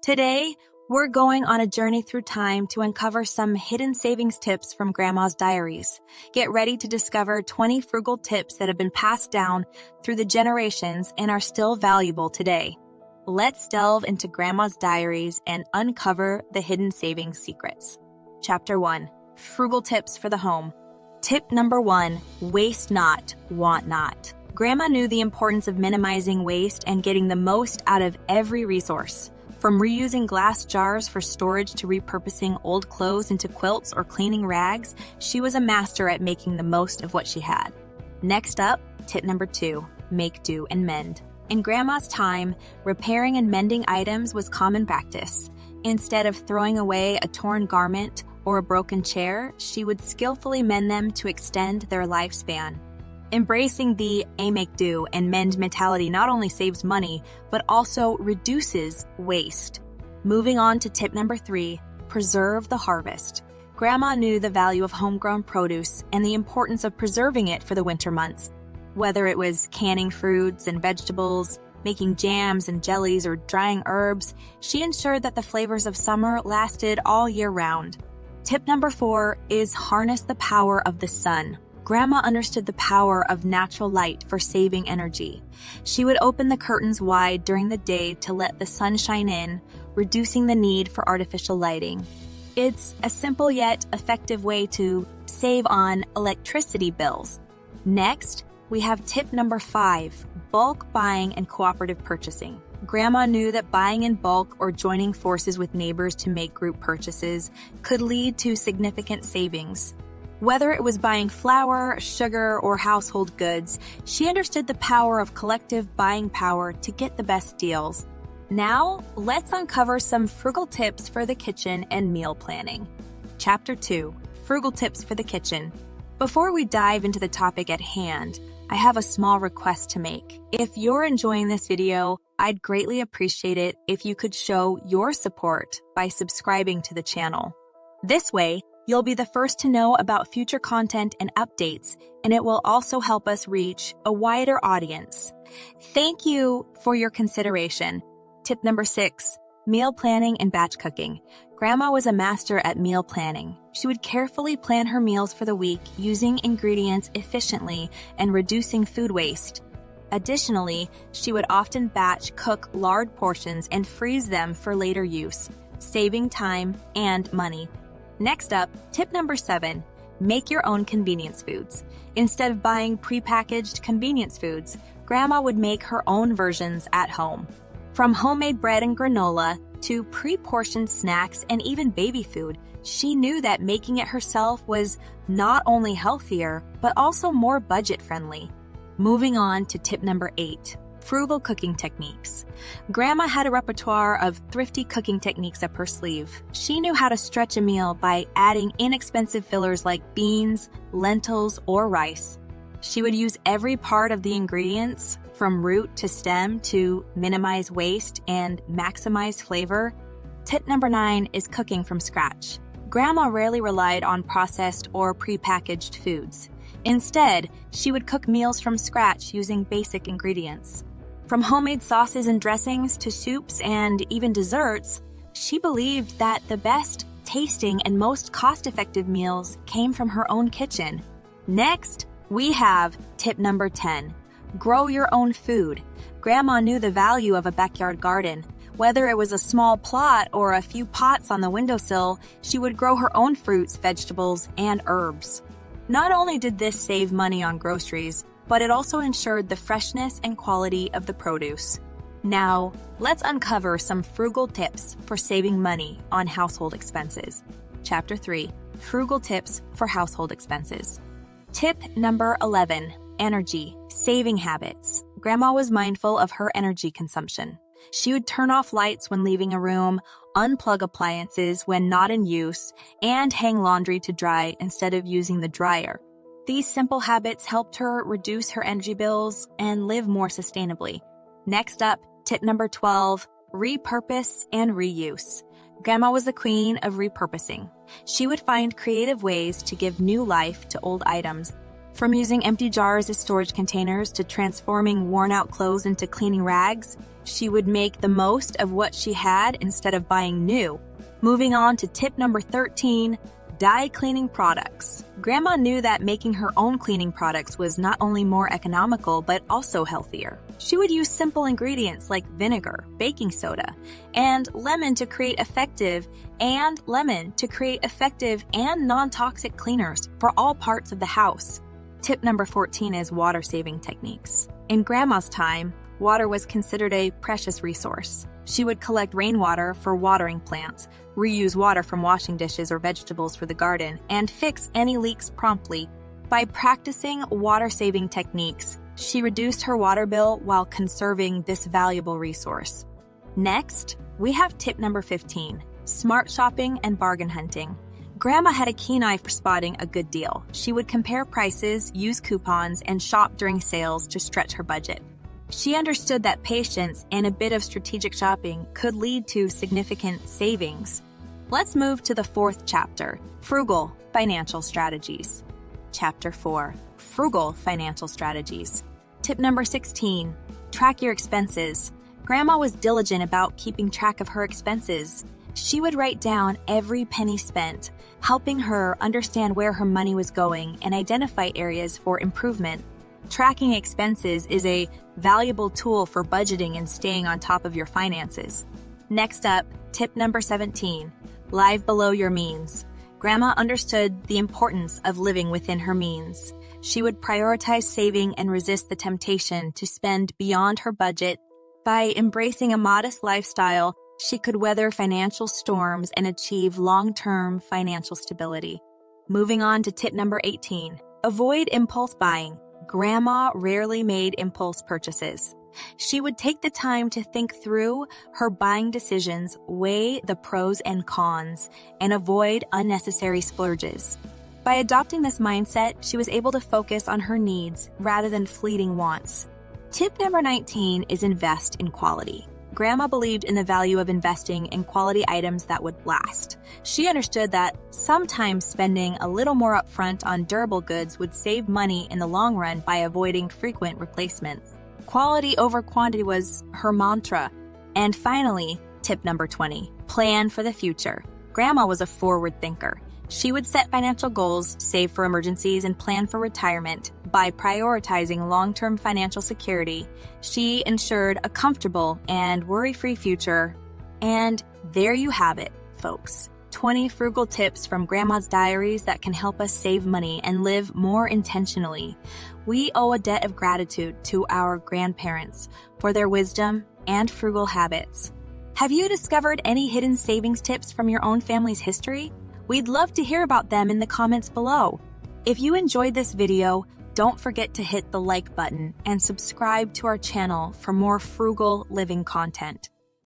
Today, we're going on a journey through time to uncover some hidden savings tips from Grandma's Diaries. Get ready to discover 20 frugal tips that have been passed down through the generations and are still valuable today. Let's delve into Grandma's Diaries and uncover the hidden savings secrets. Chapter 1. Frugal Tips for the Home. Tip number 1. Waste not, want not. Grandma knew the importance of minimizing waste and getting the most out of every resource. From reusing glass jars for storage to repurposing old clothes into quilts or cleaning rags, she was a master at making the most of what she had. Next up, tip number 2, make do and mend. In Grandma's time, repairing and mending items was common practice. Instead of throwing away a torn garment or a broken chair, she would skillfully mend them to extend their lifespan. Embracing the make do and mend mentality not only saves money, but also reduces waste. Moving on to tip number 3, preserve the harvest. Grandma knew the value of homegrown produce and the importance of preserving it for the winter months. Whether it was canning fruits and vegetables, making jams and jellies, or drying herbs, she ensured that the flavors of summer lasted all year round. Tip number 4 is harness the power of the sun. Grandma understood the power of natural light for saving energy. She would open the curtains wide during the day to let the sun shine in, reducing the need for artificial lighting. It's a simple yet effective way to save on electricity bills. Next, we have tip number 5, bulk buying and cooperative purchasing. Grandma knew that buying in bulk or joining forces with neighbors to make group purchases could lead to significant savings. Whether it was buying flour, sugar, or household goods, she understood the power of collective buying power to get the best deals. Now, let's uncover some frugal tips for the kitchen and meal planning. Chapter 2. Frugal Tips for the Kitchen. Before we dive into the topic at hand, I have a small request to make. If you're enjoying this video, I'd greatly appreciate it if you could show your support by subscribing to the channel. This way, you'll be the first to know about future content and updates, and it will also help us reach a wider audience. Thank you for your consideration. Tip number 6, meal planning and batch cooking. Grandma was a master at meal planning. She would carefully plan her meals for the week, using ingredients efficiently and reducing food waste. Additionally, she would often batch cook large portions and freeze them for later use, saving time and money. Next up, tip number 7, make your own convenience foods. Instead of buying prepackaged convenience foods, Grandma would make her own versions at home. From homemade bread and granola to pre-portioned snacks and even baby food, she knew that making it herself was not only healthier, but also more budget-friendly. Moving on to tip number 8, frugal cooking techniques. Grandma had a repertoire of thrifty cooking techniques up her sleeve. She knew how to stretch a meal by adding inexpensive fillers like beans, lentils, or rice. She would use every part of the ingredients, from root to stem, to minimize waste and maximize flavor. Tip number 9 is cooking from scratch. Grandma rarely relied on processed or prepackaged foods. Instead, she would cook meals from scratch using basic ingredients. From homemade sauces and dressings to soups and even desserts, she believed that the best tasting and most cost-effective meals came from her own kitchen. Next, we have tip number 10, grow your own food. Grandma knew the value of a backyard garden. Whether it was a small plot or a few pots on the windowsill, she would grow her own fruits, vegetables, and herbs. Not only did this save money on groceries, but it also ensured the freshness and quality of the produce. Now, let's uncover some frugal tips for saving money on household expenses. Chapter 3, frugal tips for household expenses. Tip number 11, energy, saving habits. Grandma was mindful of her energy consumption. She would turn off lights when leaving a room, unplug appliances when not in use, and hang laundry to dry instead of using the dryer. These simple habits helped her reduce her energy bills and live more sustainably. Next up, tip number 12, repurpose and reuse. Grandma was the queen of repurposing. She would find creative ways to give new life to old items. From using empty jars as storage containers to transforming worn-out clothes into cleaning rags, she would make the most of what she had instead of buying new. Moving on to tip number 13, dye cleaning products. Grandma knew that making her own cleaning products was not only more economical but also healthier. She would use simple ingredients like vinegar, baking soda, and lemon to create effective and non-toxic cleaners for all parts of the house. Tip number 14 is water-saving techniques. In Grandma's time, water was considered a precious resource. She would collect rainwater for watering plants, reuse water from washing dishes or vegetables for the garden, and fix any leaks promptly. By practicing water-saving techniques, she reduced her water bill while conserving this valuable resource. Next, we have tip number 15, smart shopping and bargain hunting. Grandma had a keen eye for spotting a good deal. She would compare prices, use coupons, and shop during sales to stretch her budget. She understood that patience and a bit of strategic shopping could lead to significant savings. Let's move to the fourth chapter, Frugal Financial Strategies. Chapter 4, Frugal Financial Strategies. Tip number 16, track your expenses. Grandma was diligent about keeping track of her expenses. She would write down every penny spent, helping her understand where her money was going and identify areas for improvement. Tracking expenses is a valuable tool for budgeting and staying on top of your finances. Next up, tip number 17, live below your means. Grandma understood the importance of living within her means. She would prioritize saving and resist the temptation to spend beyond her budget. By embracing a modest lifestyle, she could weather financial storms and achieve long-term financial stability. Moving on to tip number 18, avoid impulse buying. Grandma rarely made impulse purchases. She would take the time to think through her buying decisions, weigh the pros and cons, and avoid unnecessary splurges. By adopting this mindset, she was able to focus on her needs rather than fleeting wants. Tip number 19 is invest in quality. Grandma believed in the value of investing in quality items that would last. She understood that sometimes spending a little more upfront on durable goods would save money in the long run by avoiding frequent replacements. Quality over quantity was her mantra. And finally, tip number 20, plan for the future. Grandma was a forward thinker. She would set financial goals, save for emergencies, and plan for retirement. By prioritizing long-term financial security, she ensured a comfortable and worry-free future. And there you have it, folks. 20 frugal tips from Grandma's Diaries that can help us save money and live more intentionally. We owe a debt of gratitude to our grandparents for their wisdom and frugal habits. Have you discovered any hidden savings tips from your own family's history? We'd love to hear about them in the comments below. If you enjoyed this video, don't forget to hit the like button and subscribe to our channel for more frugal living content.